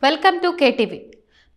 Welcome to KTV.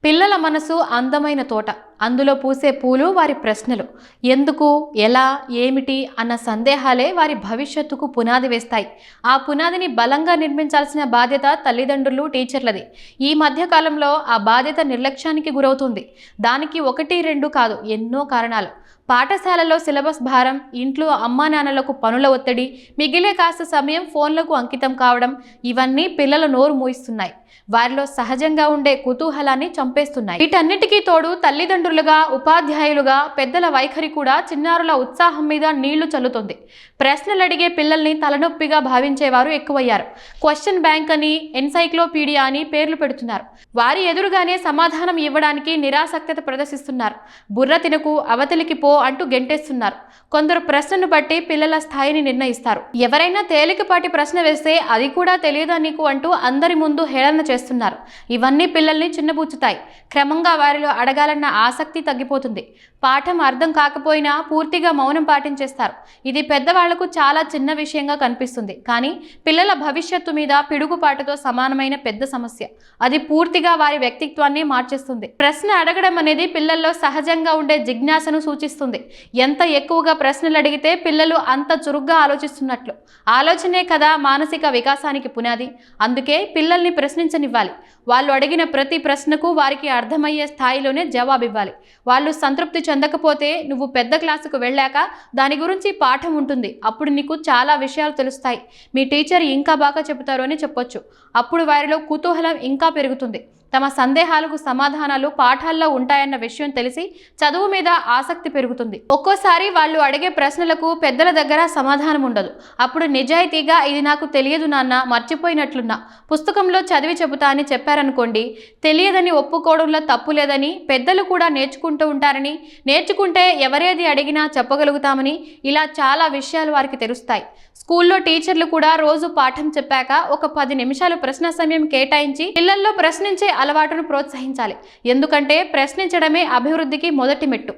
పిల్లల మనసు అందమైన తోట. అందులో పూసే పూలు వారి ప్రశ్నలు. ఎందుకు, ఎలా, ఏమిటి అన్న సందేహాలే వారి భవిష్యత్తుకు పునాది వేస్తాయి. ఆ పునాదిని బలంగా నిర్మించాల్సిన బాధ్యత తల్లిదండ్రులు, టీచర్లది. ఈ మధ్యకాలంలో ఆ బాధ్యత నిర్లక్ష్యానికి గురవుతుంది. దానికి 1, 2 కాదు, ఎన్నో కారణాలు. పాఠశాలలో సిలబస్ భారం, ఇంట్లో అమ్మా నాన్నలకు పనుల ఒత్తిడి, మిగిలే కాస్త సమయం ఫోన్లకు అంకితం కావడం, ఇవన్నీ పిల్లల నోరు మూయిస్తున్నాయి. వారిలో సహజంగా ఉండే కుతూహలాన్ని చంపేస్తున్నాయి. వీటన్నిటికీ తోడు తల్లిదండ్రులుగా, ఉపాధ్యాయులుగా పెద్దల వైఖరి కూడా చిన్నారుల ఉత్సాహం మీద నీళ్లు చల్లుతుంది. ప్రశ్నలు అడిగే పిల్లల్ని తలనొప్పిగా భావించేవారు ఎక్కువయ్యారు. క్వశ్చన్ బ్యాంక్ అని, ఎన్సైక్లోపీడియా అని పేర్లు పెడుతున్నారు. వారి ఎదురుగానే సమాధానం ఇవ్వడానికి నిరాసక్తత ప్రదర్శిస్తున్నారు. బుర్ర తినకు, అవతలికి పో అంటూ గెంటేస్తున్నారు. కొందరు ప్రశ్నను బట్టి పిల్లల స్థాయిని నిర్ణయిస్తారు. ఎవరైనా తేలికపాటి ప్రశ్న వేస్తే అది కూడా తెలియదా నీకు అంటూ అందరి ముందు హేళన చేస్తున్నారు. ఇవన్నీ పిల్లల్ని చిన్నబుచ్చుతాయి. క్రమంగా వారిలో అడగాలన్న ఆసక్తి తగ్గిపోతుంది. పాఠం అర్థం కాకపోయినా పూర్తిగా మౌనం పాటించేస్తారు. ఇది పెద్దవాళ్లకు చాలా చిన్న విషయంగా కనిపిస్తుంది, కానీ పిల్లల భవిష్యత్తు మీద పిడుగుపాటుతో సమానమైన పెద్ద సమస్య. అది పూర్తిగా వారి వ్యక్తిత్వాన్ని మార్చేస్తుంది. ప్రశ్న అడగడం అనేది పిల్లల్లో సహజంగా ఉండే జిజ్ఞాసను సూచిస్తుంది. ఎంత ఎక్కువగా ప్రశ్నలు అడిగితే పిల్లలు అంత చురుగ్గా ఆలోచిస్తున్నట్లు. ఆలోచనే కదా మానసిక వికాసానికి పునాది. అందుకే పిల్లల్ని ప్రశ్నించనివ్వాలి. వాళ్ళు అడిగిన ప్రతి ప్రశ్నకు వారికి అర్థమయ్యే స్థాయిలోనే జవాబివ్వాలి. వాళ్ళు సంతృప్తి చెందకపోతే నువ్వు పెద్ద క్లాసుకు వెళ్ళాక దాని గురించి పాఠం ఉంటుంది. అప్పుడు నీకు చాలా విషయాలు తెలుస్తాయి. మీ టీచర్ ఇంకా బాగా చెబుతారు అని చెప్పొచ్చు. అప్పుడు వారిలో కుతూహలం ఇంకా పెరుగుతుంది. తమ సందేహాలకు సమాధానాలు పాఠాల్లో ఉంటాయన్న విషయం తెలిసి చదువు మీద ఆసక్తి పెరుగుతుంది. ఒక్కోసారి వాళ్ళు అడిగే ప్రశ్నలకు పెద్దల దగ్గర సమాధానం ఉండదు. అప్పుడు నిజాయితీగా ఇది నాకు తెలియదు నాన్న, మర్చిపోయినట్లున్నా, పుస్తకంలో చదివి చెబుతా అని చెప్పారనుకోండి. తెలియదని ఒప్పుకోవడంలో తప్పు లేదని, పెద్దలు కూడా నేర్చుకుంటూ ఉంటారని, నేర్చుకుంటే ఎవరేది అడిగినా చెప్పగలుగుతామని, ఇలా చాలా విషయాలు వారికి తెలుస్తాయి. స్కూల్లో టీచర్లు కూడా రోజు పాఠం చెప్పాక ఒక 10 నిమిషాలు ప్రశ్న సమయం కేటాయించి పిల్లల్లో ప్రశ్నించే అలవాటును ప్రోత్సహించాలి. ఎందుకంటే ప్రశ్నించడమే అభివృద్ధికి మొదటి మెట్టు.